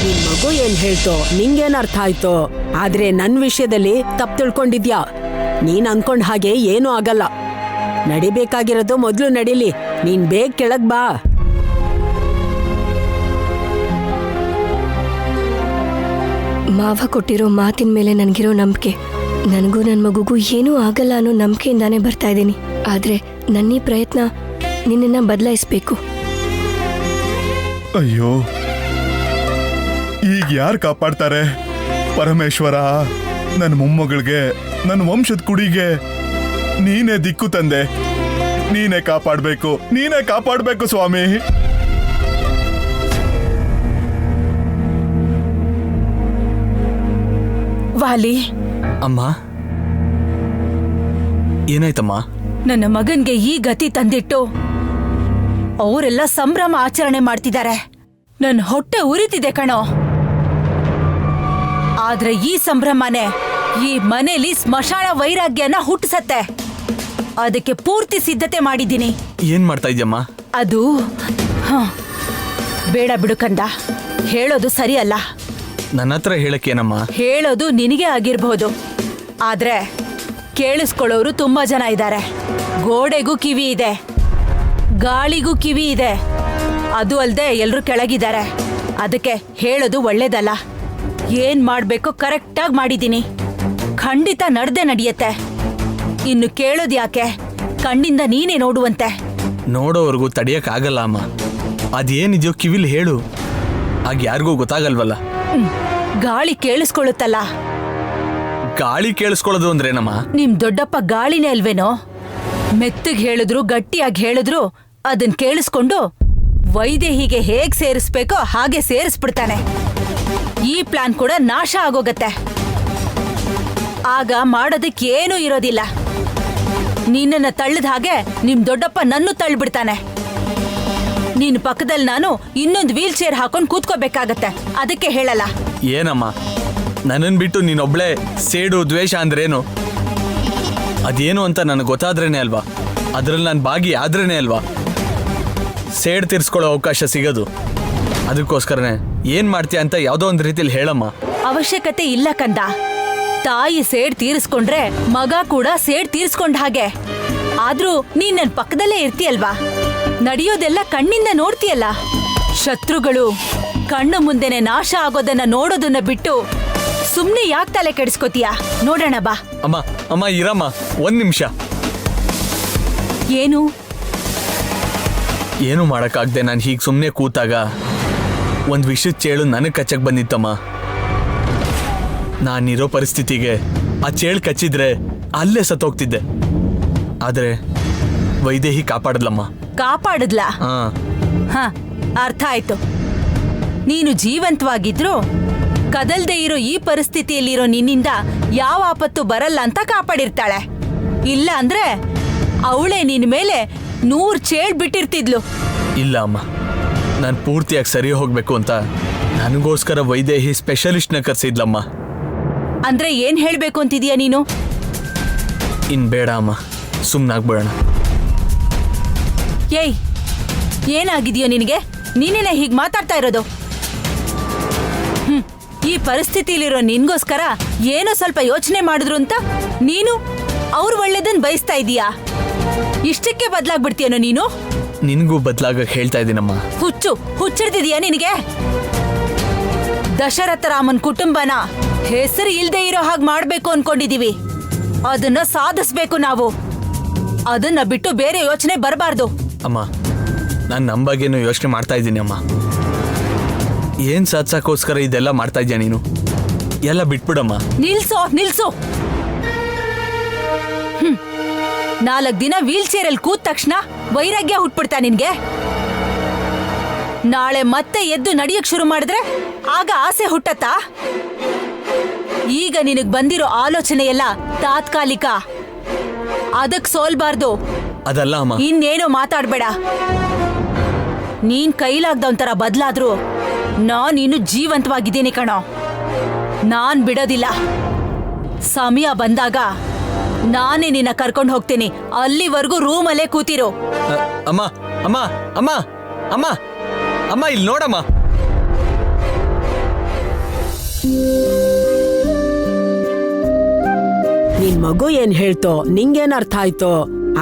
ನಿನ್ ಮಗು ಏನ್ ಹೇಳ್ತೋ ನಿಂಗೇನ್ ಅರ್ಥ ಆಯ್ತೋ, ಆದ್ರೆ ನನ್ ವಿಷಯದಲ್ಲಿ ತಪ್ಪು ತಿಳ್ಕೊಂಡಿದ್ಯಾ. ನೀನ್ ಅನ್ಕೊಂಡ್ ಹಾಗೆ ಏನೂ ಆಗಲ್ಲ. ನಡಿಬೇಕಾಗಿರೋದು ಮೊದ್ಲು ನಡಿಲಿ. ನೀನ್ ಬೇಗ ಕೆಳಗ್ ಬಾ. ಮಾವ ಕೊಟ್ಟಿರೋ ಮಾತಿನ ಮೇಲೆ ನನಗಿರೋ ನಂಬಿಕೆ, ನನಗೂ ನನ್ನ ಮಗುಗೂ ಏನೂ ಆಗಲ್ಲ ಅನ್ನೋ ನಂಬಿಕೆಯಿಂದಾನೇ ಬರ್ತಾ ಇದ್ದೀನಿ. ಆದ್ರೆ ನನ್ನೀ ಪ್ರಯತ್ನ ನಿನ್ನನ್ನ ಬದಲಾಯಿಸ್ಬೇಕು. ಅಯ್ಯೋ, ಈಗ ಯಾರು ಕಾಪಾಡ್ತಾರೆ? ಪರಮೇಶ್ವರ, ನನ್ನ ಮೊಮ್ಮಗಳಿಗೆ, ನನ್ನ ವಂಶದ ಕುಡಿಗೆ ನೀನೇ ದಿಕ್ಕು ತಂದೆ. ನೀನೇ ಕಾಪಾಡ್ಬೇಕು ಸ್ವಾಮಿ. ವಾಲಿ, ಅಮ್ಮ, ಏನಾಯ್ತಮ್ಮ? ನನ್ನ ಮಗನ್ಗೆ ಈ ಗತಿ ತಂದಿಟ್ಟು ಅವರೆಲ್ಲ ಸಂಭ್ರಮ ಆಚರಣೆ ಮಾಡ್ತಿದ್ದಾರೆ. ನನ್ನ ಹೊಟ್ಟೆ ಉರಿತಿದೆ ಕಣೋ. ಆದ್ರೆ ಈ ಸಂಭ್ರಮನೆ ಈ ಮನೇಲಿ ಸ್ಮಶಾನ ವೈರಾಗ್ಯನ ಹುಟ್ಟಿಸತ್ತೆ. ಅದಕ್ಕೆ ಪೂರ್ತಿ ಸಿದ್ಧತೆ ಮಾಡಿದ್ದೀನಿ. ಏನ್ ಮಾಡ್ತಾ ಇದ್ಯಮ್ಮ? ಅದು ಬೇಡ ಬಿಡು ಕಂದ, ಹೇಳೋದು ಸರಿ ಅಲ್ಲ. ನನ್ನ ಹತ್ರ ಹೇಳಕ್ಕೇನಮ್ಮ? ಹೇಳೋದು ನಿನಗೆ ಆಗಿರ್ಬಹುದು, ಆದ್ರೆ ಕೇಳಿಸ್ಕೊಳ್ಳೋರು ತುಂಬಾ ಜನ ಇದ್ದಾರೆ. ಗೋಡೆಗೂ ಕಿವಿ ಇದೆ, ಗಾಳಿಗೂ ಕಿವಿ ಇದೆ. ಅದು ಅಲ್ದೆ ಎಲ್ರೂ ಕೆಳಗಿದ್ದಾರೆ. ಅದಕ್ಕೆ ಹೇಳೋದು ಒಳ್ಳೇದಲ್ಲ. ಏನ್ ಮಾಡ್ಬೇಕೋ ಕರೆಕ್ಟಾಗಿ ಮಾಡಿದ್ದೀನಿ. ಖಂಡಿತ ನಡೆಯತ್ತೆ. ಇನ್ನು ಕೇಳೋದು ಯಾಕೆ? ಕಣ್ಣಿಂದ ನೀನೇ ನೋಡುವಂತೆ. ನೋಡೋವರೆಗೂ ತಡಿಯಕ್ ಆಗಲ್ಲ ಅಮ್ಮ. ಅದೇನಿದೆಯೋ ಕಿವಿಲಿ ಹೇಳು. ಆಗ ಯಾರಿಗೂ ಗೊತ್ತಾಗಲ್ವಲ್ಲ. ಗಾಳಿ ಕೇಳಿಸ್ಕೊಳ್ಳುತ್ತಲ್ಲ. ಗಾಳಿ ಕೇಳಿಸ್ಕೊಳ್ಳೋದು ಅಂದ್ರೇನಮ್ಮ? ನಿಮ್ ದೊಡ್ಡಪ್ಪ ಗಾಳಿನೇ ಅಲ್ವೇನೋ? ಮೆತ್ತಗ್ ಹೇಳಿದ್ರು ಗಟ್ಟಿಯಾಗಿ ಹೇಳಿದ್ರು ಅದನ್ ಕೇಳಿಸ್ಕೊಂಡು ವೈದೇಹಿಗೆ ಹೇಗ್ ಸೇರಿಸ್ಬೇಕೋ ಹಾಗೆ ಸೇರಿಸ್ಬಿಡ್ತಾನೆ. ಈ ಪ್ಲಾನ್ ಕೂಡ ನಾಶ ಆಗೋಗತ್ತೆ. ಆಗ ಮಾಡೋದಕ್ಕೆ ಏನೂ ಇರೋದಿಲ್ಲ. ನಿನ್ನನ್ನ ತಳ್ಳಿದ ಹಾಗೆ ನಿಮ್ ದೊಡ್ಡಪ್ಪ ನನ್ನೂ ತಳ್ಳಿಬಿಡ್ತಾನೆ. ನಿನ್ ಪಕ್ಕದಲ್ಲಿ ನಾನು ಇನ್ನೊಂದು ವೀಲ್ ಚೇರ್ ಹಾಕೊಂಡು ಕೂತ್ಕೋಬೇಕಾಗತ್ತೆ. ಅದಕ್ಕೆ ಹೇಳಲ್ಲ. ಏನಮ್ಮ, ನನ್ನನ್ ಬಿಟ್ಟು ನೀನೊಬ್ಳೆ ಸೇಡು ದ್ವೇಷ ಅಂದ್ರೇನು? ಅದೇನು ಅಂತ ನನಗೆ ಗೊತ್ತಾದ್ರೇನೆ ಅಲ್ವಾ? ಅದ್ರಲ್ಲಿ ನಾನು ಭಾಗಿ ಆದ್ರೇನೆ ಅಲ್ವಾ ಸೇಡ್ ತೀರ್ಸ್ಕೊಳ್ಳೋ ಅವಕಾಶ ಸಿಗೋದು. ಅದಕ್ಕೋಸ್ಕರನೇ ಏನ್ ಮಾಡ್ತೀಯ ಅಂತ ಯಾವುದೋ ಒಂದು ರೀತಿಲಿ ಹೇಳಮ್ಮ. ಅವಶ್ಯಕತೆ ಇಲ್ಲ ಕಂದ. ತಾಯಿ ಸೇಡ್ ತೀರಿಸ್ಕೊಂಡ್ರೆ ಮಗ ಕೂಡ ಸೇಡ್ ತೀರಿಸ್ಕೊಂಡ ಹಾಗೆ. ಆದ್ರೂ ನೀನ್ ನನ್ ಪಕ್ಕದಲ್ಲೇ ಇರ್ತೀಯಲ್ವಾ? ನಡೆಯೋದೆಲ್ಲ ಕಣ್ಣಿಂದ ನೋಡ್ತೀಯಲ್ಲ. ಶತ್ರುಗಳು ಕಣ್ಣು ಮುಂದೆನೆ ನಾಶ ಆಗೋದನ್ನ ನೋಡೋದನ್ನ ಬಿಟ್ಟು ಸುಮ್ನೆ ಯಾಕೆ ತಲೆ ಕೆಡಿಸ್ಕೋತೀಯ? ನೋಡೋಣ ಬಾ. ಅಮ್ಮ ಅಮ್ಮ ಇರಮ್ಮ, ಒಂದ್ ನಿಮಿಷ. ಏನು ಮಾಡಕ್ಕಾಗ್ದೆ ನಾನು ಹೀಗೆ ಸುಮ್ಮನೆ ಕೂತಾಗ ಒಂದು ವಿಷಯದ ಚೇಳು ನನಗೆ ಕಚ್ಚಕ್ ಬಂದಿತ್ತಮ್ಮ. ನಾನಿರೋ ಪರಿಸ್ಥಿತಿಗೆ ಆ ಚೇಳು ಕಚ್ಚಿದ್ರೆ ಅಲ್ಲೇ ಸತ್ತೋಗ್ತಿದ್ದೆ. ಆದ್ರೆ ವೈದೇಹಿ ಕಾಪಾಡದ್ಲಮ್ಮ. ಕಾಪಾಡದ್ಲಾ? ಹ, ಅರ್ಥ ಆಯ್ತು. ನೀನು ಜೀವಂತವಾಗಿದ್ರು ಕದಲ್ದೇ ಇರೋ ಈ ಪರಿಸ್ಥಿತಿಯಲ್ಲಿರೋ ನಿನ್ನಿಂದ ಯಾವ ಆಪತ್ತು ಬರಲ್ಲ ಅಂತ ಕಾಪಾಡಿರ್ತಾಳೆ. ಇಲ್ಲ ಅಂದ್ರೆ ಅವಳೇ ನಿನ್ ಮೇಲೆ 100 ಚೇಳ್ ಬಿಟ್ಟಿರ್ತಿದ್ಲು. ಇಲ್ಲ ಅಮ್ಮ, ನಾನು ಪೂರ್ತಿಯಾಗಿ ಸರಿ ಹೋಗ್ಬೇಕು ಅಂತ ನನಗೋಸ್ಕರ ವೈದೇಹಿ ಸ್ಪೆಷಲಿಸ್ಟ್ನ ಕರ್ಸಿದ್ಲಮ್ಮ. ಅಂದ್ರೆ ಏನ್ ಹೇಳ್ಬೇಕು ಅಂತಿದೀಯ ನೀನು? ಇನ್ ಬೇಡ ಅಮ್ಮ, ಸುಮ್ನಾಗ್ಬಿಡೋಣ. ಏಯ್, ಏನಾಗಿದೆಯೋ ನಿನಗೆ? ನೀನೇನೆ ಹೀಗೆ ಮಾತಾಡ್ತಾ ಇರೋದು? ಈ ಪರಿಸ್ಥಿತಿಲಿರೋ ನಿನ್ಗೋಸ್ಕರ ಏನೋ ಸ್ವಲ್ಪ ಯೋಚನೆ ಮಾಡಿದ್ರು ಅಂತ ನೀನು ಅವ್ರ ಒಳ್ಳೇದನ್ ಬಯಸ್ತಾ ಇದೀಯಾ? ಇಷ್ಟಕ್ಕೆ ಬದಲಾಗ್ಬಿಡ್ತೀಯನೋ ನೀನು? ನಿನ್ಗೂ ಬದಲಾಗಕ್ಕೆ ಹೇಳ್ತಾ ಇದ್ದೀನಮ್ಮ. ಹುಚ್ಚಿಡ್ತಿದೀಯಾ ನಿನಗೆ? ದಶರಥ ರಾಮನ್ ಕುಟುಂಬನ ಹೆಸರು ಇಲ್ದೇ ಇರೋ ಹಾಗೆ ಮಾಡ್ಬೇಕು ಅನ್ಕೊಂಡಿದೀವಿ. ಅದನ್ನ ಸಾಧಿಸ್ಬೇಕು ನಾವು. ಅದನ್ನ ಬಿಟ್ಟು ಬೇರೆ ಯೋಚನೆ ಬರಬಾರ್ದು. ಅಮ್ಮ, ನಾನು ನಮ್ಮ ಬಗ್ಗೆನೂ ಯೋಚನೆ ಮಾಡ್ತಾ ಇದ್ದೀನಿ ಅಮ್ಮ. ಏನ್ ಸಾಧಿಸೋಕ್ಕೋಸ್ಕರ ಇದೆಲ್ಲ ಮಾಡ್ತಾ ಇದ್ಯಾ ನೀನು? ಎಲ್ಲ ಬಿಟ್ಬಿಡಮ್ಮ. ನಿಲ್ಸು. 4 ದಿನ ವೀಲ್ ಚೇರಲ್ಲಿ ಕೂತ ತಕ್ಷಣ ವೈರಾಗ್ಯ ಹುಟ್ಬಿಡ್ತಾ ನಿನ್ಗೆ? ನಾಳೆ ಮತ್ತೆ ಎದ್ದು ನಡಿಯಕ್ ಶುರು ಮಾಡಿದ್ರೆ ಆಗ ಆಸೆ ಹುಟ್ಟತ್ತಾ? ಈಗ ನಿನಗ್ ಬಂದಿರೋ ಆಲೋಚನೆ ಎಲ್ಲ ತಾತ್ಕಾಲಿಕ. ಅದಕ್ ಸೋಲ್ಬಾರ್ದು. ಅದಲ್ಲ ಅಮ್ಮ. ಇನ್ನೇನೋ ಮಾತಾಡ್ಬೇಡ. ನೀನ್ ಕೈಲಾಗ್ದವಂತರ ಬದ್ಲಾದ್ರು ನಾನಿನ್ನು ಜೀವಂತವಾಗಿದ್ದೀನಿ ಕಣೋ. ನಾನ್ ಬಿಡೋದಿಲ್ಲ. ಸಮಯ ಬಂದಾಗ ನಾನೇ ನಿನ್ನ ಕರ್ಕೊಂಡು ಹೋಗ್ತೀನಿ. ಅಲ್ಲಿವರೆಗೂ ರೂಮಲ್ಲೇ ಕೂತಿರೋ. ಅಮ್ಮ ಅಮ್ಮ ಅಮ್ಮ ಅಮ್ಮ ಅಮ್ಮ ಇಲ್ಲಿ ನೋಡಮ್ಮ. ನಿನ್ ಮಗು ಏನ್ ಹೇಳ್ತೋ ನಿಂಗೇನ್ ಅರ್ಥ ಆಯ್ತೋ,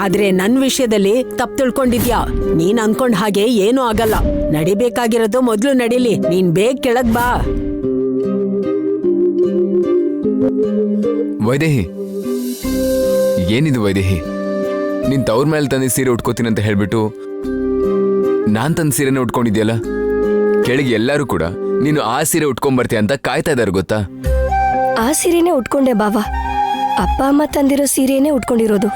ಆದ್ರೆ ನನ್ ವಿಷಯದಲ್ಲಿ ತಪ್ಪು ತಿಳ್ಕೊಂಡಿದ್ಯಾ. ನೀನ್ ಅನ್ಕೊಂಡ್ ಹಾಗೆ ಏನೂ ಆಗಲ್ಲ. ನಡಿಬೇಕಾಗಿರೋದು ಮೊದ್ಲು ನಡಿಲಿ. ನೀನ್ ಬೇಗ ಕೆಳಗ್ ಬಾ. ವೈದೇಹಿ, ಏನಿದು ವೈದೇಹಿ? ನೀನ್ ತವ್ರ ಮೇಲೆ ತಂದು ಸೀರೆ ಉಟ್ಕೋತೀನಿ ಅಂತ ಹೇಳ್ಬಿಟ್ಟು ನಾನ್ ತಂದ ಸೀರೆನ ಉಟ್ಕೊಂಡಿದ್ಯಲ್ಲ. ಕೆಳಗೆ ಎಲ್ಲರೂ ಕೂಡ ನೀನು ಆ ಸೀರೆ ಉಟ್ಕೊಂಡ್ಬರ್ತೀಯ ಅಂತ ಕಾಯ್ತಾ ಇದಾರೆ ಗೊತ್ತಾ? ಆ ಸೀರೆನೇ ಉಟ್ಕೊಂಡೆ ಬಾವ. ಅಪ್ಪ ಅಮ್ಮ ತಂದಿರೋ ಸೀರೆನೇ ಉಟ್ಕೊಂಡಿರೋದು.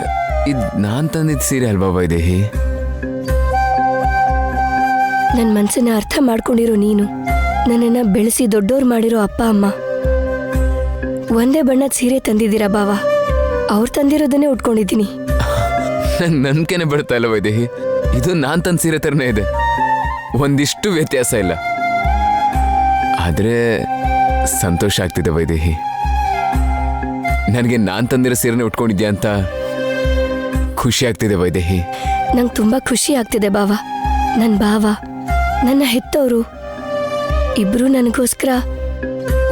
ಇದ್ ನಾನ್ ತಂದಿದ್ದ ಸೀರೆ ಅಲ್ವಾ ವೈದೇಹಿ? ನನ್ ಮನ್ಸನ್ನ ಅರ್ಥ ಮಾಡ್ಕೊಂಡಿರೋ ನೀನು, ನನ್ನನ್ನ ಬೆಳೆಸಿ ದೊಡ್ಡೋರ್ ಮಾಡಿರೋ ಅಪ್ಪ ಅಮ್ಮ ಒಂದೇ ಬಣ್ಣದ ಸೀರೆ ತಂದಿದ್ದೀರಾ ಬಾವ. ಅವ್ರು ತಂದಿರೋದನ್ನೇ ಉಟ್ಕೊಂಡಿದ್ದೀನಿ. ನಂಗೆ ನಂಬಿಕೆನೆ ಬರ್ತಾ ಇಲ್ಲ ವೈದೇಹಿ. ಇದು ನಾನ್ ತಂದ ಸೀರೆ ತರನೇ ಇದೆ, ಒಂದಿಷ್ಟು ವ್ಯತ್ಯಾಸ ಇಲ್ಲ. ಆದ್ರೆ ಸಂತೋಷ ಆಗ್ತಿದೆ ವೈದೇಹಿ. ನನಗೆ ನಾನ್ ತಂದಿರೋ ಸೀರೆನೇ ಉಟ್ಕೊಂಡಿದ್ಯಾ ಅಂತ ಖುಷಿ ಆಗ್ತಿದೆ ವೈದೇಹಿ. ನಂಗೆ ತುಂಬಾ ಖುಷಿ ಆಗ್ತಿದೆ ಬಾವ. ನನ್ನ ಭಾವ, ನನ್ನ ಹೆತ್ತವರು ಇಬ್ರು ನನಗೋಸ್ಕರ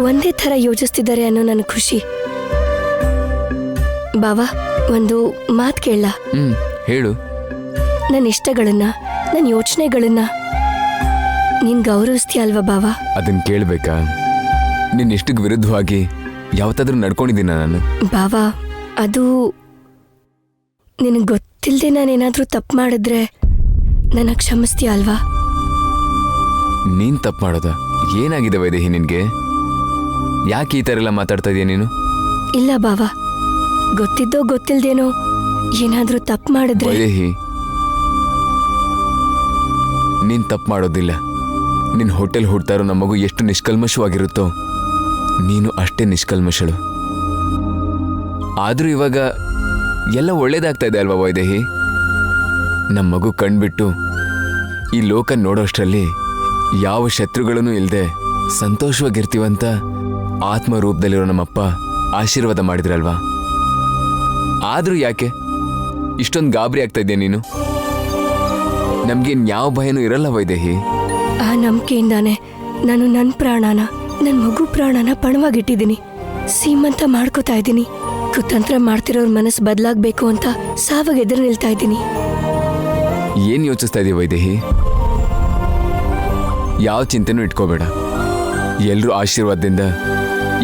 ಒಂದೇ ಥರ ಯೋಚಿಸ್ತಿದ್ದಾರೆ ಅನ್ನೋ ನನ್ನ ಖುಷಿ. ಬಾವ, ಒಂದು ಮಾತು ಕೇಳ. ಹೇಳು. ನನ್ನ ಇಷ್ಟಗಳನ್ನ, ನನ್ನ ಯೋಚನೆಗಳನ್ನ ನೀನ್ ಗೌರವಿಸ್ತೀಯ ಅಲ್ವಾ ಬಾವ? ಅದನ್ನ ಕೇಳ್ಬೇಕಾ? ನಿನ್ನ ಇಷ್ಟಕ್ಕೆ ವಿರುದ್ಧವಾಗಿ ಯಾವತ್ತಾದ್ರೂ ನಡ್ಕೊಂಡಿದ್ದೀನ ನಾನು? ಬಾವ, ಅದು ನಿನಗೆ ಗೊತ್ತಿಲ್ಲದೆ ನಾನೇನಾದ್ರೂ ತಪ್ಪು ಮಾಡಿದ್ರೆ ನನ್ನ ಕ್ಷಮಿಸ್ತೀಯ ಅಲ್ವಾ? ನೀನ್ ತಪ್ಪು ಮಾಡೋದ? ಏನಾಗಿದೆ ವೈದೇಹಿ ನಿನ್ಗೆ? ಯಾಕೆ ಈ ಥರ ಎಲ್ಲ ಮಾತಾಡ್ತಾ ಇದೀಯ ನೀನು? ಇಲ್ಲ ಬಾವ, ಗೊತ್ತಿದ್ದೋ ಗೊತ್ತಿಲ್ದೇನೋ ಏನಾದ್ರೂ ತಪ್ಪು ಮಾಡಿದ್ರೆ. ವೈದೇಹಿ, ನೀನ್ ತಪ್ಪು ಮಾಡೋದಿಲ್ಲ. ನಿನ್ ಹೋಟೆಲ್ ಹುಡ್ತಾ ಇರೋ ನಮ್ಮ ಮಗು ಎಷ್ಟು ನಿಷ್ಕಲ್ಮಶವಾಗಿರುತ್ತೋ ನೀನು ಅಷ್ಟೇ ನಿಷ್ಕಲ್ಮಶಳು. ಆದ್ರೂ ಇವಾಗ ಎಲ್ಲ ಒಳ್ಳೇದಾಗ್ತಾ ಇದೆ ಅಲ್ವಾ ವೈದೇಹಿ? ನಮ್ಮ ಮಗು ಕಣ್ಬಿಟ್ಟು ಈ ಲೋಕ ನೋಡೋಷ್ಟರಲ್ಲಿ ಯಾವ ಶತ್ರುಗಳೂ ಇಲ್ಲದೆ ಸಂತೋಷವಾಗಿರ್ತೀವಂತ ಆತ್ಮ ರೂಪದಲ್ಲಿರೋ ನಮ್ಮಪ್ಪ ಆಶೀರ್ವಾದ ಮಾಡಿದ್ರಲ್ವಾ? ಆದ್ರೂ ಯಾಕೆ ಇಷ್ಟೊಂದು ಗಾಬರಿ ಆಗ್ತಾ ಇದೆಯಾ ನೀನು? ನಮ್ಗೇನ್ ಯಾವ ಭಯನೂ ಇರಲ್ಲ ವೈದೇಹಿ. ಆ ನಂಬಿಕೆಯಿಂದಾನೆ ನಾನು ನನ್ನ ಪ್ರಾಣನ, ನನ್ನ ಮಗು ಪ್ರಾಣನ ಪಣವಾಗಿಟ್ಟಿದ್ದೀನಿ. ಸೀಮಂತ ಮಾಡ್ಕೋತಾ ಇದ್ದೀನಿ. ಕುತಂತ್ರ ಮಾಡ್ತಿರೋರ್ ಮನಸ್ಸು ಬದಲಾಗ್ಬೇಕು ಅಂತ ಸಾವಾಗ ಎದುರು ನಿಲ್ತಾ ಇದ್ದೀನಿ. ಏನ್ ಯೋಚಿಸ್ತಾ ಇದೀಯ ವೈದೇಹಿ? ಯಾವ ಚಿಂತೆನೂ ಇಟ್ಕೋಬೇಡ. ಎಲ್ರೂ ಆಶೀರ್ವಾದದಿಂದ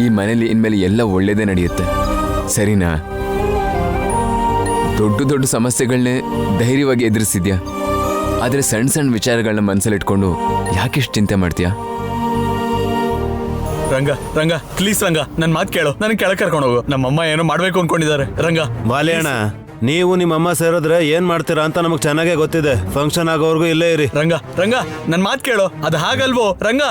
ಈ ಮನೇಲಿ ಇನ್ಮೇಲೆ ಎಲ್ಲ ಒಳ್ಳೇದೇ ನಡೆಯುತ್ತೆ, ಸರಿನಾ? ದೊಡ್ಡ ದೊಡ್ಡ ಸಮಸ್ಯೆಗಳನ್ನೇ ಧೈರ್ಯವಾಗಿ ಎದುರಿಸಿದ್ಯಾ, ಆದ್ರೆ ಸಣ್ಣ ಸಣ್ಣ ವಿಚಾರಗಳನ್ನ ಮನಸ್ಸಲ್ಲಿಟ್ಕೊಂಡು ಯಾಕೆಷ್ಟು ಚಿಂತೆ ಮಾಡ್ತೀಯಾ? ರಂಗ ರಂಗ ಪ್ಲೀಸ್ ರಂಗ, ನನ್ ಮಾತು ಕೇಳು. ನನಗೆ ಕೆಳಗೆ ಕರ್ಕೊಂಡು ಹೋಗು. ನಮ್ಮಮ್ಮ ಏನೋ ಮಾಡ್ಬೇಕು ಅನ್ಕೊಂಡಿದ್ದಾರೆ. ರಂಗ ಬಾಲೇಣ, ನೀವು ನಿಮ್ಮಮ್ಮ ಸೇರಿದ್ರೆ ಏನ್ ಮಾಡ್ತೀರಾ ಅಂತ ನಮಗ್ ಚೆನ್ನಾಗೇ ಗೊತ್ತಿದೆ. ಫಂಕ್ಷನ್ ಆಗೋವರೆಗೂ ಇಲ್ಲೇ ಇರಿ. ರಂಗ ರಂಗ ನನ್ ಮಾತು ಕೇಳು. ಅದು ಹಾಗಲ್ವೋ ರಂಗ?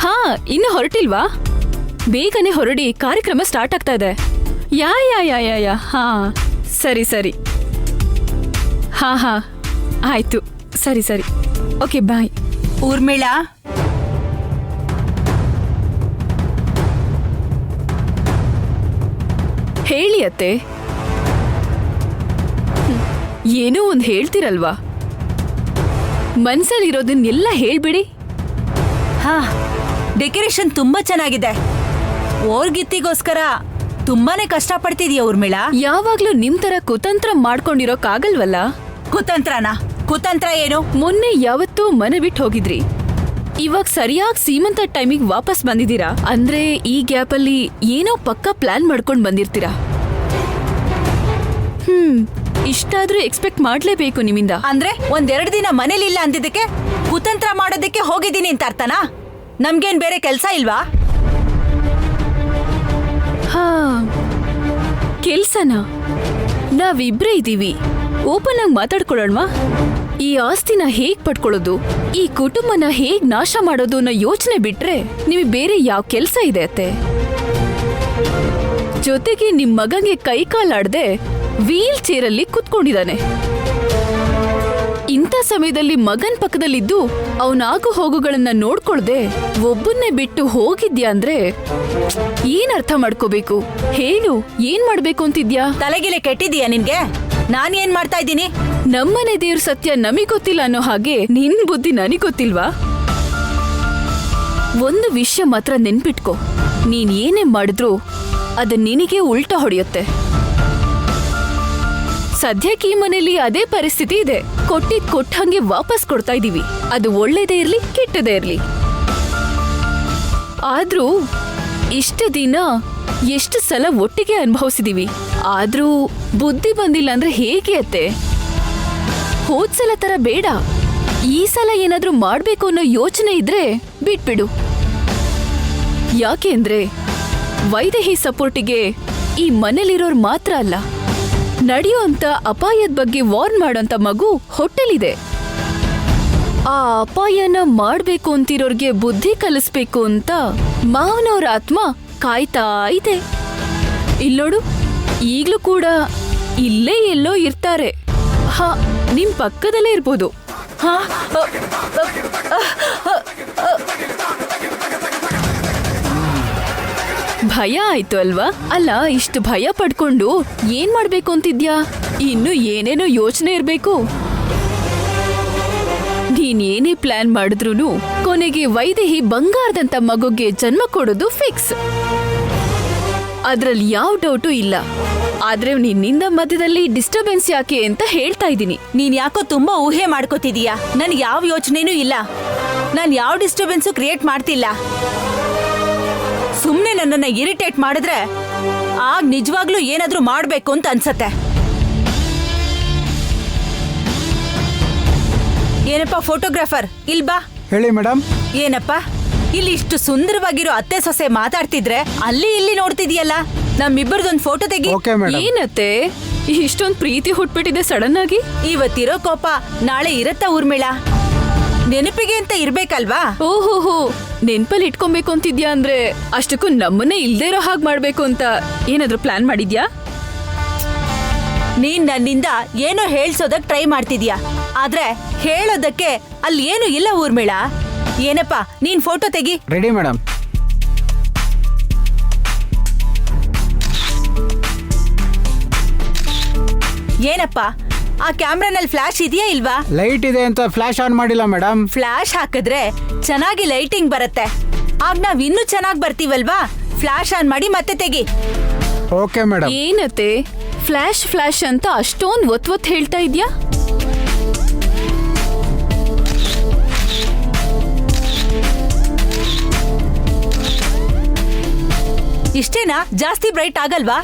ಹಾ, ಇನ್ನು ಹೊರಟಿಲ್ವಾ? ಬೇಗನೆ ಹೊರಡಿ, ಕಾರ್ಯಕ್ರಮ ಸ್ಟಾರ್ಟ್ ಆಗ್ತಾ ಇದೆ. ಯಾ ಯಾ ಯಾ ಯಾ ಯಾ ಹಾ, ಸರಿ ಸರಿ. ಹಾ ಹಾ, ಆಯ್ತು, ಸರಿ ಸರಿ. ಓಕೆ, ಬಾಯ್. ಊರ್ಮಿಳಾ, ಹೇಳಿ ಅತ್ತೆ. ಏನೋ ಒಂದು ಹೇಳ್ತಿರಲ್ವಾ? ಮನ್ಸಲ್ಲಿರೋದನ್ನೆಲ್ಲ ಹೇಳ್ಬಿಡಿ. ಹಾ, ಡೆಕೋರೇಷನ್ ತುಂಬಾ ಚೆನ್ನಾಗಿದೆ. ಓರ್ಗಿತ್ತಿಗೋಸ್ಕರ ತುಂಬಾನೇ ಕಷ್ಟ ಪಡ್ತಿದೀಯ ಊರ್ಮಿಳಾ. ಯಾವಾಗ್ಲೂ ನಿಮ್ ತರ ಕುತಂತ್ರ ಮಾಡ್ಕೊಂಡಿರೋಕ್ಕಾಗಲ್ವಲ್ಲ? ಕುತಂತ್ರನಾ? ಕುತಂತ್ರ ಏನು? ಮೊನ್ನೆ ಯಾವತ್ತೂ ಮನೆ ಬಿಟ್ಟು ಹೋಗಿದ್ರಿ, ಇವಾಗ ಸರಿಯಾಗಿ ಸೀಮಂತ ಟೈಮಿಗೆ ವಾಪಸ್ ಬಂದಿದ್ದೀರಾ ಅಂದ್ರೆ ಈ ಗ್ಯಾಪಲ್ಲಿ ಏನೋ ಪಕ್ಕ ಪ್ಲಾನ್ ಮಾಡ್ಕೊಂಡ್ ಬಂದಿರ್ತೀರಾ. ಇಷ್ಟಾದ್ರೂ ಎಕ್ಸ್ಪೆಕ್ಟ್ ಮಾಡ್ಲೇಬೇಕು ನಿಮ್ಮಿಂದ. ಅಂದ್ರೆ ಒಂದೆರಡು ದಿನ ಮನೇಲಿಲ್ಲ ಅಂದಿದ್ದಕ್ಕೆ ಕುತಂತ್ರ ಮಾಡೋದಕ್ಕೆ ಹೋಗಿದ್ದೀನಿ ಅಂತ ಅರ್ಥನಾ? ನಮ್ಗೇನ್ ಬೇರೆ ಕೆಲ್ಸ ಇಲ್ವಾ? ಹಾ, ಕೆಲ್ಸನಾ? ನಾವಿಬ್ರೇ ಇದ್ದೀವಿ, ಓಪನ್ ಆಗಿ ಮಾತಾಡ್ಕೊಳ್ಳೋಣವಾ? ಈ ಆಸ್ತಿನ ಹೇಗ್ ಪಡ್ಕೊಳ್ಳೋದು, ಈ ಕುಟುಂಬನ ಹೇಗ್ ನಾಶ ಮಾಡೋದು ಅನ್ನೋ ಯೋಚನೆ ಬಿಟ್ರೆ ನಿಮಗೆ ಬೇರೆ ಯಾವ ಕೆಲ್ಸ ಇದೆ ಅತ್ತೆ? ಜೊತೆಗೆ ನಿಮ್ ಮಗಂಗೆ ಕೈ ಕಾಲಾಡ್ದೆ ವೀಲ್ ಚೇರಲ್ಲಿ ಕುತ್ಕೊಂಡಿದ್ದಾನೆ. ಇಂಥ ಸಮಯದಲ್ಲಿ ಮಗನ್ ಪಕ್ಕದಲ್ಲಿದ್ದು ಅವನಾಗು ಹೋಗುಗಳನ್ನ ನೋಡ್ಕೊಳ್ದೆ ಒಬ್ಬನ್ನೇ ಬಿಟ್ಟು ಹೋಗಿದ್ಯಾ ಅಂದ್ರೆ ಏನ್ ಅರ್ಥ ಮಾಡ್ಕೋಬೇಕು ಹೇಳು? ಏನ್ ಮಾಡ್ಬೇಕು ಅಂತಿದ್ಯಾ? ತಲೆಗಿಲೆ ಕೆಟ್ಟಿದೀಯಾ ನಿನ್ಗೆ? ನಾನೇನ್ ಮಾಡ್ತಾ ಇದ್ದೀನಿ? ನಮ್ಮನೆ ದೇವ್ರ ಸತ್ಯ ನಮಗ್ ಗೊತ್ತಿಲ್ಲ ಅನ್ನೋ ಹಾಗೆ ನಿನ್ ಬುದ್ಧಿ ನನಗ್ ಗೊತ್ತಿಲ್ವಾ? ಒಂದು ವಿಷಯ ಮಾತ್ರ ನೆನ್ಪಿಟ್ಕೋ, ನೀನ್ ಏನೇ ಮಾಡಿದ್ರು ಅದು ನಿನಗೆ ಉಲ್ಟಾ ಹೊಡೆಯುತ್ತೆ. ಸದ್ಯಕ್ಕೆ ಈ ಮನೇಲಿ ಅದೇ ಪರಿಸ್ಥಿತಿ ಇದೆ. ಕೊಟ್ಟಿದ್ ಕೊಟ್ಟಂಗೆ ವಾಪಸ್ ಕೊಡ್ತಾ ಇದೀವಿ. ಅದು ಒಳ್ಳೇದೇ ಇರ್ಲಿ ಕೆಟ್ಟದೇ ಇರ್ಲಿ. ಆದ್ರೂ ಇಷ್ಟು ದಿನ ಎಷ್ಟು ಸಲ ಒಟ್ಟಿಗೆ ಅನುಭವಿಸಿದೀವಿ. ಆದ್ರೂ ಬುದ್ಧಿ ಬಂದಿಲ್ಲ ಅಂದ್ರೆ ಹೇಗೆ ಅತ್ತೆ? ಹೋದ್ಸಲ ತರ ಬೇಡ. ಈ ಸಲ ಏನಾದ್ರೂ ಮಾಡ್ಬೇಕು ಅನ್ನೋ ಯೋಚನೆ ಇದ್ರೆ ಬಿಟ್ಬಿಡು. ಯಾಕೆಂದ್ರೆ ವೈದೇಹಿ ಸಪೋರ್ಟಿಗೆ ಈ ಮನೇಲಿರೋರು ಮಾತ್ರ ಅಲ್ಲ, ನಡೆಯುವಂತ ಅಪಾಯದ ಬಗ್ಗೆ ವಾರ್ನ್ ಮಾಡೋಂತ ಮಗು ಹೊಟ್ಟೆಲಿದೆ. ಆ ಅಪಾಯನ ಮಾಡ್ಬೇಕು ಅಂತಿರೋರ್ಗೆ ಬುದ್ಧಿ ಕಲಿಸ್ಬೇಕು ಅಂತ ಮಾವನವ್ರ ಆತ್ಮ ಕಾಯ್ತಾ ಇದೆ. ಇಲ್ಲೋಡು, ಈಗ್ಲೂ ಕೂಡ ಇಲ್ಲೇ ಎಲ್ಲೋ ಇರ್ತಾರೆ. ಹಾ, ನಿಮ್ ಪಕ್ಕದಲ್ಲೇ ಇರ್ಬೋದು. ಹಾ, ಭಯ ಆಯ್ತು ಅಲ್ವಾ? ಅಲ್ಲ, ಇಷ್ಟು ಭಯ ಪಡ್ಕೊಂಡು ಏನ್ ಮಾಡ್ಬೇಕು ಅಂತಿದ್ಯಾ? ಇನ್ನು ಏನೇನೋ ಯೋಚನೆ ಇರ್ಬೇಕು. ನೀನ್ ಏನೇ ಪ್ಲಾನ್ ಮಾಡಿದ್ರೂ ಕೊನೆಗೆ ವೈದೇಹಿ ಬಂಗಾರದಂತ ಮಗುಗೆ ಜನ್ಮ ಕೊಡೋದು ಫಿಕ್ಸ್. ಅದ್ರಲ್ಲಿ ಯಾವ ಡೌಟು ಇಲ್ಲ. ಆದ್ರೆ ನಿನ್ನಿಂದ ಮಧ್ಯದಲ್ಲಿ ಡಿಸ್ಟರ್ಬೆನ್ಸ್ ಯಾಕೆ ಅಂತ ಹೇಳ್ತಾ ಇದ್ದೀನಿ. ನೀನ್ ಯಾಕೋ ತುಂಬಾ ಊಹೆ ಮಾಡ್ಕೋತಿದೀಯಾ. ನನ್ ಯಾವ ಯೋಚನೆನೂ ಇಲ್ಲ. ನಾನ್ ಯಾವ ಡಿಸ್ಟರ್ಬೆನ್ಸು ಕ್ರಿಯೇಟ್ ಮಾಡ್ತಿಲ್ಲ. ಸುಮ್ನೆ ನನ್ನನ್ನ ಇರಿಟೇಟ್ ಮಾಡಿದ್ರೆ ಆಗ ನಿಜವಾಗ್ಲೂ ಏನಾದ್ರೂ ಮಾಡ್ಬೇಕು ಅಂತ ಅನ್ಸತ್ತೆ. ಏನಪ್ಪ ಫೋಟೋಗ್ರಾಫರ್, ಇಲ್ಬಾ. ಹೇಳಿ ಮೇಡಮ್. ಏನಪ್ಪ, ಇಲ್ಲಿ ಇಷ್ಟು ಸುಂದರವಾಗಿರೋ ಅತ್ತೆ ಸೊಸೆ ಮಾತಾಡ್ತಿದ್ರೆ ಅಲ್ಲಿ ಇಲ್ಲಿ ನೋಡ್ತಿದ್ಯಲ್ಲ, ನಮ್ಮಿಬ್ಬರದೊಂದು ಫೋಟೋ ತೆಗಿ. Okay madam. ಏನತ್ತೆ ಇಷ್ಟೊಂದ್ ಪ್ರೀತಿ ಹುಟ್ಬಿಟ್ಟಿದೆ ಸಡನ್ ಆಗಿ? ಇವತ್ತಿರೋ ಕೋಪ ನಾಳೆ ಇರತ್ತ ಊರ್ಮಿಳಾ? ನೆನಪಿಗೆ ಅಂತ ಇರ್ಬೇಕಲ್ವಾ? ಓಹೋಹೋ, ನೆನ್ಪಲ್ಲಿ ಇಟ್ಕೊಬೇಕು ಅಂತಿದ್ಯಾ ಅಂದ್ರೆ ಅಷ್ಟಕ್ಕೂ ನಮ್ಮನ್ನೇ ಇಲ್ದೇ ಇರೋ ಹಾಗೆ ಮಾಡ್ಬೇಕು ಅಂತ ಏನಾದ್ರೂ ಪ್ಲಾನ್ ಮಾಡಿದ್ಯಾ? ನೀನ್ ನನ್ನಿಂದ ಏನೋ ಹೇಳ್ಸೋದಕ್ ಟ್ರೈ ಮಾಡ್ತಿದ್ಯಾ, ಆದ್ರೆ ಹೇಳೋದಕ್ಕೆ ಅಲ್ಲಿ ಏನು ಇಲ್ಲ ಊರ್ಮಿಳಾ. ಏನಪ್ಪ, ನೀನ್ ಫೋಟೋ ತೆಗಿ. Ready madam. ಏನಪ್ಪ, ಆ ಕ್ಯಾಮ್ರಾನಲ್ಲಿ ಫ್ಲಾಶ್ ಇದೆಯಾ ಇಲ್ವಾ? ಲೈಟ್ ಇದೆ ಅಂತ ಫ್ಲಾಶ್ ಆನ್ ಮಾಡಿಲ್ಲ ಮೇಡಮ್. ಫ್ಲಾಶ್ ಹಾಕಿದ್ರೆ ಚೆನ್ನಾಗಿ ಲೈಟಿಂಗ್ ಬರುತ್ತೆ. ಆಗ ನಾವ್ ಇನ್ನೂ ಚೆನ್ನಾಗಿ ಬರ್ತೀವಲ್ವಾ? ಫ್ಲಾಶ್ ಆನ್ ಮಾಡಿ ಮತ್ತೆ ತೆಗಿ. Okay madam. ಏನತ್ತೆ ಫ್ಲಾಶ್ ಫ್ಲಾಶ್ ಅಂತ ಅಷ್ಟೊಂದು ಒತ್ವತ್ ಹೇಳ್ತಾ ಇದ್ಯಾ? ಇಷ್ಟೇನಾ? ಜಾಸ್ತಿ ಬ್ರೈಟ್ ಆಗಲ್ವಾ?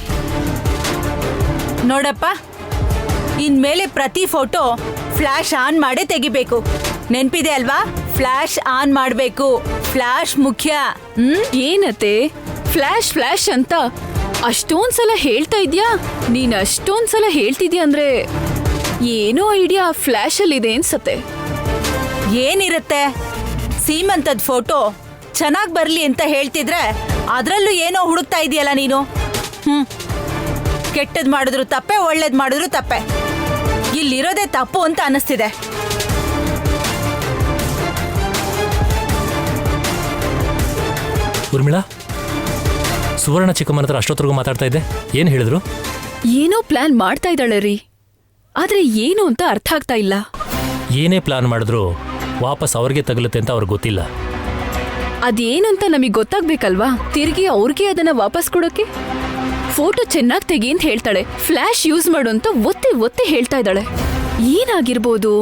ನೋಡಪ್ಪ, ಇನ್ಮೇಲೆ ಪ್ರತಿ ಫೋಟೋ ಫ್ಲಾಶ್ ಆನ್ ಮಾಡೇ ತೆಗಿಬೇಕು. ನೆನ್ಪಿದೆ ಅಲ್ವಾ? ಫ್ಲಾಶ್ ಆನ್ ಮಾಡ್ಬೇಕು. ಫ್ಲಾಶ್ ಮುಖ್ಯ. ಏನತ್ತೆ ಫ್ಲಾಶ್ ಫ್ಲಾಶ್ ಅಂತ ಅಷ್ಟೊಂದ್ಸಲ ಹೇಳ್ತಾ ಇದ್ಯಾ? ನೀನ್ ಅಷ್ಟೊಂದ್ಸಲ ಹೇಳ್ತಿದ್ಯಾ ಅಂದ್ರೆ ಏನೋ ಐಡಿಯಾ ಫ್ಲಾಶ್ ಅಲ್ಲಿ ಇದೆ ಅನ್ಸತ್ತೆ. ಏನಿರುತ್ತೆ, ಸೀಮಂತದ ಫೋಟೋ ಚೆನ್ನಾಗ್ ಬರ್ಲಿ ಅಂತ ಹೇಳ್ತಿದ್ರೆ ಅದ್ರಲ್ಲೂ ಏನೋ ಹುಡುಕ್ತಾ ಇದೆಯಲ್ಲ ನೀನು. ಕೆಟ್ಟದ್ ಮಾಡಿದ್ರು ತಪ್ಪೆ, ಒಳ್ಳೇದ್ ಮಾಡಿದ್ರು ತಪ್ಪೆ. ಇಲ್ಲಿರೋದೇ ತಪ್ಪು ಅಂತ ಅನಿಸ್ತಿದೆ. ಊರ್ಮಿಳಾ, ಸುವರ್ಣ ಚಿಕ್ಕಮ್ಮನ ಹತ್ರ ಅಷ್ಟೊತ್ತರೆಗೂ ಮಾತಾಡ್ತಾ ಇದ್ದೆ, ಏನ್ ಹೇಳಿದ್ರು? ಏನೋ ಪ್ಲಾನ್ ಮಾಡ್ತಾ ಇದ್ದಾಳೆ ರೀ, ಆದ್ರೆ ಏನು ಅಂತ ಅರ್ಥ ಆಗ್ತಾ ಇಲ್ಲ. ಏನೇ ಪ್ಲಾನ್ ಮಾಡಿದ್ರು ವಾಪಸ್ ಅವ್ರಿಗೆ ತಗಲುತ್ತೆ ಅಂತ ಅವ್ರಿಗೆ ಗೊತ್ತಿಲ್ಲ. ಅದೇನು ಅಂತ ನಮಗ್ ಗೊತ್ತಾಗ್ಬೇಕಲ್ವಾ? ತಿರ್ಗಿ ಅವ್ರಿಗೆ ಅದನ್ನ ವಾಪಸ್ ಕೊಡೋಕೆ ಫೋಟೋ ಚೆನ್ನಾಗಿ ತೆಗಿ ಅಂತ ಹೇಳ್ತಾಳೆ, ಫ್ಲಾಶ್ ಯೂಸ್ ಮಾಡು ಅಂತ ಒತ್ತಿ ಒತ್ತಿ ಹೇಳ್ತಾ ಇದ್ದಾಳೆ. ಏನಾಗಿರ್ಬೋದು?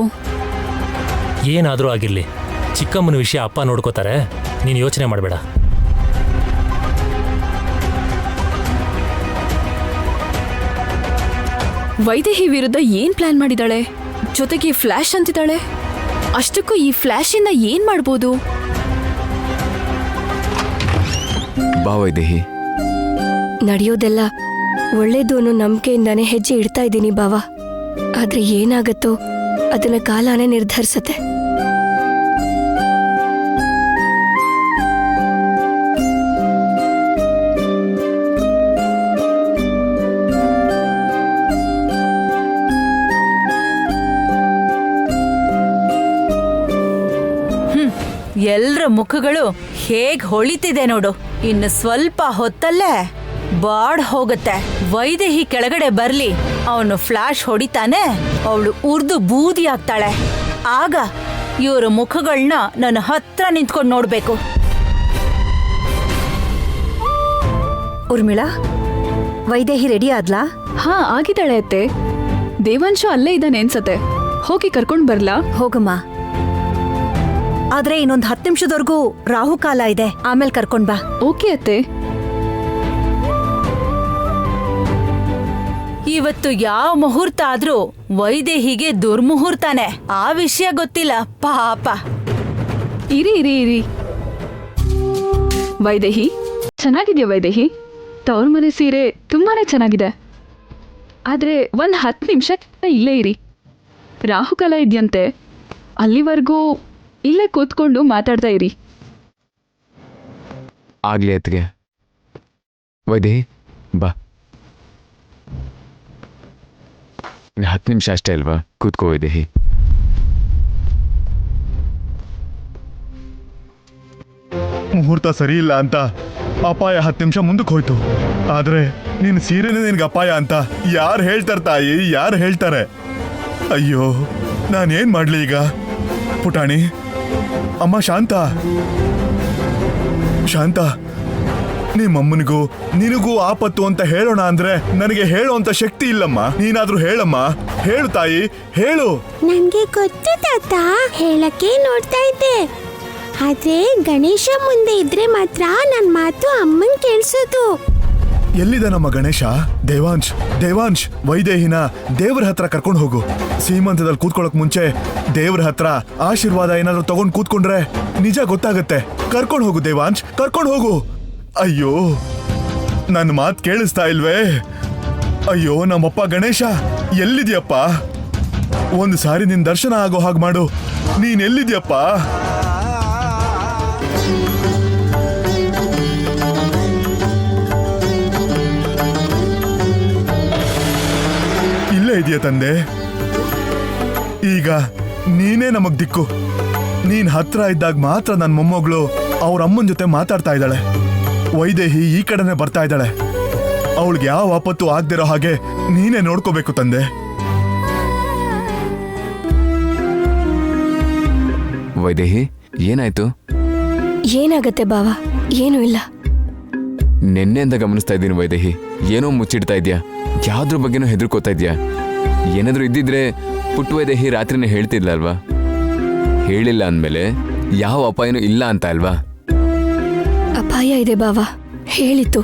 ಏನಾದರೂ ಆಗಿರ್ಲಿ, ಚಿಕ್ಕಮ್ಮನ ವಿಷಯ ಅಪ್ಪ ನೋಡ್ಕೋತಾರೆ, ನೀನು ಯೋಚನೆ ಮಾಡಬೇಡ. ವೈದೇಹಿ ವಿರುದ್ಧ ಏನ್ ಪ್ಲಾನ್ ಮಾಡಿದಾಳೆ? ಜೊತೆಗೆ ಫ್ಲಾಶ್ ಅಂತಿದ್ದಾಳೆ. ಅಷ್ಟಕ್ಕೂ ಈ ಫ್ಲಾಶ್ ಇಂದ ಏನ್ ಮಾಡ್ಬೋದು? ಬಾ ವೈದೇಹಿ. ನಡೆಯೋದೆಲ್ಲ ಒಳ್ಳೇದು ಅನ್ನೋ ನಂಬಿಕೆಯಿಂದಾನೇ ಹೆಜ್ಜೆ ಇಡ್ತಾ ಇದ್ದೀನಿ ಬಾವ. ಆದ್ರೆ ಏನಾಗತ್ತೋ ಅದನ್ನ ಕಾಲನೇ ನಿರ್ಧರಿಸತ್ತೆ. ಎಲ್ರ ಮುಖಗಳು ಹೇಗ್ ಹೊಳಿತಿದೆ ನೋಡು. ಇನ್ನು ಸ್ವಲ್ಪ ಹೊತ್ತಲ್ಲೇ ಬಾಡ್ ಹೋಗುತ್ತೆ. ವೈದೇಹಿ ಕೆಳಗಡೆ ಬರ್ಲಿ, ಅವನು ಫ್ಲಾಶ್ ಹೊಡಿತಾನೆ, ಅವಳು ಉರ್ದು ಬೂದಿ ಆಗ್ತಾಳೆ. ಆಗ ಇವ್ರ ಮುಖಗಳನ್ನ ನನ್ನ ಹತ್ರ ನಿಂತ್ಕೊಂಡು ನೋಡ್ಬೇಕು. ಉರ್ಮಿಳಾ, ವೈದೇಹಿ ರೆಡಿ ಆದ್ಲಾ? ಹಾ, ಆಗಿದ್ದಾಳೆ ಅತ್ತೆ. ದೇವಾಂಶು ಅಲ್ಲೇ ಇದ್ದಾನೆ ಅನ್ಸತ್ತೆ. ಹೋಗಿ ಕರ್ಕೊಂಡ್ ಬರ್ಲಾ? ಹೋಗಮ್ಮ. ಆದ್ರೆ ಇನ್ನೊಂದು 10 ನಿಮಿಷದವರೆಗೂ ರಾಹುಕಾಲ ಇದೆ, ಆಮೇಲೆ ಕರ್ಕೊಂಡ್ ಬಾ. ಓಕೆ ಅತ್ತೆ. ಇವತ್ತು ಯಾವ ಮುಹೂರ್ತ ಆದ್ರೂ ವೈದೇಹಿಗೆ ದುರ್ಮುಹೂರ್ತಾನೆ. ಆ ವಿಷಯ ಗೊತ್ತಿಲ್ಲ ಪಾಪ. ಇರಿ ಇರಿ ಇರಿ. ವೈದೇಹಿ, ಚೆನ್ನಾಗಿದ್ಯಾ ವೈದೇಹಿ? ತವ್ರ ಮನೆ ಸೀರೆ ತುಂಬಾನೇ ಚೆನ್ನಾಗಿದೆ. ಆದ್ರೆ 10 ನಿಮಿಷ ಇಲ್ಲೇ ಇರಿ. ರಾಹುಕಾಲ ಇದೆಯಂತೆ, ಅಲ್ಲಿವರೆಗೂ ಇಲ್ಲೇ ಕೂತ್ಕೊಂಡು ಮಾತಾಡ್ತಾ ಇರಿ. ಆಗ್ಲಿ ಅತ್ಗೆ. ವೈದೇಹಿ ಬಾ. 10 ನಿಮಿಷ ಅಷ್ಟೇ ಅಲ್ವಾ, ಕೂತ್ಕೋ ವೈದೇಹಿ. ಮುಹೂರ್ತ ಸರಿ ಇಲ್ಲ ಅಂತ ಅಪಾಯ 10 ನಿಮಿಷ ಮುಂದಕ್ಕೆ ಹೋಯ್ತು. ಆದ್ರೆ ನಿನ್ ಸೀರೆನೇ ನಿನ್ಗೆ ಅಪಾಯ ಅಂತ ಯಾರು ಹೇಳ್ತಾರೆ ತಾಯಿ, ಯಾರು ಹೇಳ್ತಾರೆ? ಅಯ್ಯೋ, ನಾನೇನ್ ಮಾಡ್ಲಿ ಈಗ? ಪುಟಾಣಿ, ಅಮ್ಮ ಶಾಂತ, ಶಾಂತ, ನಿಮ್ಮಮ್ಮನಿಗೂ ನಿನಗೂ ಆಪತ್ತು ಅಂತ ಹೇಳೋಣ ಅಂದ್ರೆ ನನಗೆ ಹೇಳೋಂತ ಶಕ್ತಿ ಇಲ್ಲಮ್ಮ. ನೀನಾದ್ರೂ ಹೇಳಮ್ಮ, ಹೇಳು ತಾಯಿ, ಹೇಳು. ನನ್ಗೆ ಗೊತ್ತು ತಾತ, ಹೇಳಕ್ಕೆ ನೋಡ್ತಾ ಇದ್ದೆ. ಆದ್ರೆ ಗಣೇಶ ಮುಂದೆ ಇದ್ರೆ ಮಾತ್ರ ನನ್ ಮಾತು ಅಮ್ಮನ್ ಕೇಳಿಸೋದು. ಎಲ್ಲಿದೆ ನಮ್ಮ ಗಣೇಶ? ದೇವಾಂಶ್, ದೇವಾಂಶ್, ವೈದೇಹಿನ ದೇವ್ರ ಹತ್ರ ಕರ್ಕೊಂಡು ಹೋಗು. ಸೀಮಂತದಲ್ಲಿ ಕೂತ್ಕೊಳ್ಳೋಕ್ ಮುಂಚೆ ದೇವ್ರ ಹತ್ರ ಆಶೀರ್ವಾದ ಏನಾದ್ರು ತಗೊಂಡ್ ಕೂತ್ಕೊಂಡ್ರೆ ನಿಜ ಗೊತ್ತಾಗತ್ತೆ. ಕರ್ಕೊಂಡು ಹೋಗು ದೇವಾಂಶ್, ಕರ್ಕೊಂಡು ಹೋಗು. ಅಯ್ಯೋ, ನನ್ನ ಮಾತು ಕೇಳಿಸ್ತಾ ಇಲ್ವೇ? ಅಯ್ಯೋ ನಮ್ಮಪ್ಪ ಗಣೇಶ, ಎಲ್ಲಿದ್ಯಪ್ಪ? ಒಂದು ಸಾರಿ ನಿನ್ ದರ್ಶನ ಆಗೋ ಹಾಗೆ ಮಾಡು. ನೀನ್ ಎಲ್ಲಿದ್ಯಪ್ಪ? ಇಲ್ಲೇ ಇದೆಯಾ ತಂದೆ? ಈಗ ನೀನೇ ನಮಗ್ ದಿಕ್ಕು. ನೀನ್ ಹತ್ರ ಇದ್ದಾಗ ಮಾತ್ರ ನನ್ನ ಮೊಮ್ಮಗಳು ಅವ್ರ ಅಮ್ಮನ ಜೊತೆ ಮಾತಾಡ್ತಾ ಇದ್ದಾಳೆ. ವೈದೇಹಿ ಈ ಕಡೆನೆ ಬರ್ತಾ ಇದ್ದಾಳೆ. ಅವಳಿಗೆ ಯಾವ ಆಪತ್ತು ಆಗ್ದಿರೋ ಹಾಗೆ ನೀನೇ ನೋಡ್ಕೋಬೇಕು ತಂದೆ. ವೈದೇಹಿ, ಏನಾಯ್ತು? ಏನಾಗತ್ತೆ ಬಾವ? ಏನೂ ಇಲ್ಲ. ನಿನ್ನೆಯಿಂದ ಗಮನಿಸ್ತಾ ಇದ್ದೀನಿ ವೈದೇಹಿ, ಏನೋ ಮುಚ್ಚಿಡ್ತಾ ಇದ್ಯಾ, ಯಾವ್ದ್ರ ಬಗ್ಗೆನೂ ಹೆದರ್ಕೋತಾ ಇದ್ಯಾ. ಏನಾದ್ರೂ ಇದ್ದಿದ್ರೆ ಪುಟ್ಟ ವೈದೇಹಿ ರಾತ್ರಿನೇ ಹೇಳ್ತಿದ್ಲ ಅಲ್ವಾ? ಹೇಳಿಲ್ಲ ಅಂದ್ಮೇಲೆ ಯಾವ ಅಪಾಯನೂ ಇಲ್ಲ ಅಂತ ಅಲ್ವಾ? ಅಪಾಯ ಇದೆ ಬಾವ, ಹೇಳಿತ್ತು.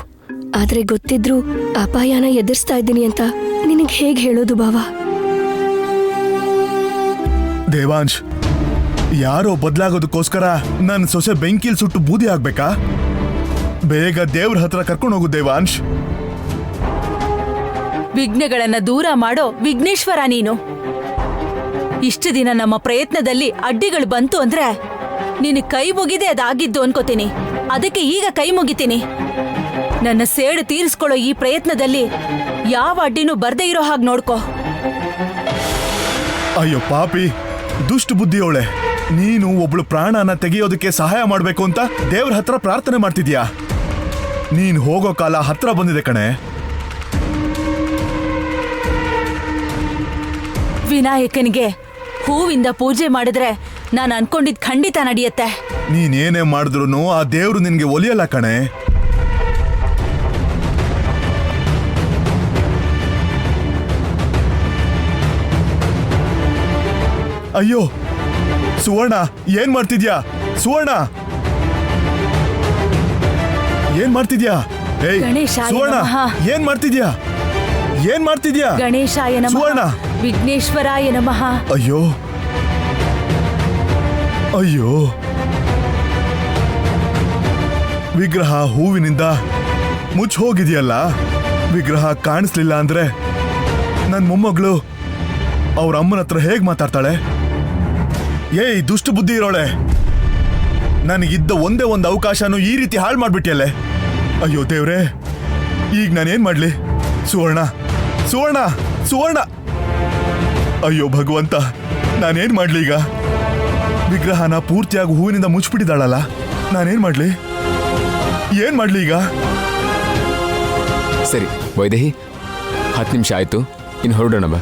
ಆದ್ರೆ ಗೊತ್ತಿದ್ರು ಅಪಾಯನ ಎದುರಿಸ್ತಾ ಇದ್ದೀನಿ ಅಂತ ನಿನಗೆ ಹೇಗೆ ಹೇಳೋದು ಬಾವ? ದೇವಾಂಶ್, ಯಾರೋ ಬದಲಾಗೋದಕ್ಕೋಸ್ಕರ ನನ್ನ ಸೊಸೆ ಬೆಂಕಿಲ್ ಸುಟ್ಟು ಬೂದಿ ಆಗ್ಬೇಕಾ? ಬೇಗ ದೇವ್ರ ಹತ್ರ ಕರ್ಕೊಂಡು ಹೋಗು ದೇವಾಂಶ್. ವಿಘ್ನಗಳನ್ನ ದೂರ ಮಾಡೋ ವಿಘ್ನೇಶ್ವರ ನೀನು. ಇಷ್ಟು ದಿನ ನಮ್ಮ ಪ್ರಯತ್ನದಲ್ಲಿ ಅಡ್ಡಿಗಳು ಬಂತು ಅಂದ್ರೆ ನಿನ್ನ ಕೈ ಮುಗಿದೆ ಅದಾಗಿದ್ದು ಅನ್ಕೋತೀನಿ. ಅದಕ್ಕೆ ಈಗ ಕೈ ಮುಗಿತೀನಿ. ನನ್ನ ಸೇಡು ತೀರಿಸ್ಕೊಳ್ಳೋ ಈ ಪ್ರಯತ್ನದಲ್ಲಿ ಯಾವ ಅಡ್ಡಿನೂ ಬರ್ದೇ ಇರೋ ಹಾಗೆ ನೋಡ್ಕೋ. ಅಯ್ಯೋ ಪಾಪಿ, ದುಷ್ಟ ಬುದ್ಧಿಯೋಳೆ, ನೀನು ಒಬ್ಳು ಪ್ರಾಣನ ತೆಗೆಯೋದಕ್ಕೆ ಸಹಾಯ ಮಾಡ್ಬೇಕು ಅಂತ ದೇವ್ರ ಹತ್ರ ಪ್ರಾರ್ಥನೆ ಮಾಡ್ತಿದ್ಯಾ? ನೀನ್ ಹೋಗೋ ಕಾಲ ಹತ್ರ ಬಂದಿದೆ ಕಣೆ. ವಿನಾಯಕನಿಗೆ ಹೂವಿಂದ ಪೂಜೆ ಮಾಡಿದ್ರೆ ನಾನು ಅನ್ಕೊಂಡಿದ್ ಖಂಡಿತ ನಡೆಯುತ್ತೆ. ನೀನೇನೇ ಮಾಡಿದ್ರು ಆ ದೇವ್ರು ನಿನ್ಗೆ ಒಲಿಯಲ್ಲ ಕಣೆ. ಅಯ್ಯೋ ಸುವರ್ಣ, ಏನ್ ಮಾಡ್ತಿದ್ಯಾ? ಸುವರ್ಣ, ಏನ್ ಮಾಡ್ತಿದ್ಯಾ? ಏಯ್ ಗಣೇಶಾಯ ಸುವರ್ಣ, ನಮಃ. ಏನ್ ಮಾಡ್ತಿದ್ಯಾ? ಏನ್ ಮಾಡ್ತಿದ್ಯಾ? ಗಣೇಶಾಯ ನಮಃ, ಸುವರ್ಣ, ವಿಘ್ನೇಶ್ವರಾಯ ನಮಃ. ಅಯ್ಯೋ ಅಯ್ಯೋ, ವಿಗ್ರಹ ಹೂವಿನಿಂದ ಮುಚ್ಚ ಹೋಗಿದೆಯಲ್ಲ. ವಿಗ್ರಹ ಕಾಣಿಸ್ಲಿಲ್ಲ ಅಂದ್ರೆ ನನ್ ಮೊಮ್ಮಗಳು ಅವ್ರ ಅಮ್ಮನ ಹತ್ರ ಹೇಗ್ ಮಾತಾಡ್ತಾಳೆ? ಏಯ್ ದುಷ್ಟ ಬುದ್ಧಿ ಇರೋಳೆ, ನನಗಿದ್ದ ಒಂದೇ ಒಂದು ಅವಕಾಶನೂ ಈ ರೀತಿ ಹಾಳು ಮಾಡ್ಬಿಟ್ಟಿಯಲ್ಲೇ. ಅಯ್ಯೋ ದೇವ್ರೆ, ಈಗ ನಾನೇನ್ ಮಾಡ್ಲಿ? ಸುವರ್ಣ, ಸುವರ್ಣ, ಸುವರ್ಣ, ಅಯ್ಯೋ ಭಗವಂತ, ನಾನೇನ್ ಮಾಡ್ಲಿ ಈಗ? ವಿಗ್ರಹನ ಪೂರ್ತಿಯಾಗಿ ಹೂವಿನಿಂದ ಮುಚ್ಚಿಬಿಟ್ಟಿದ್ದಾಳಲ್ಲ, ನಾನೇನ್ ಮಾಡ್ಲಿ? ಏನ್ ಮಾಡ್ಲಿ ಈಗ? ಸರಿ ವೈದೇಹಿ 10 ನಿಮಿಷ ಆಯ್ತು, ಇನ್ನು ಹೊರಡೋಣ ಬಾ.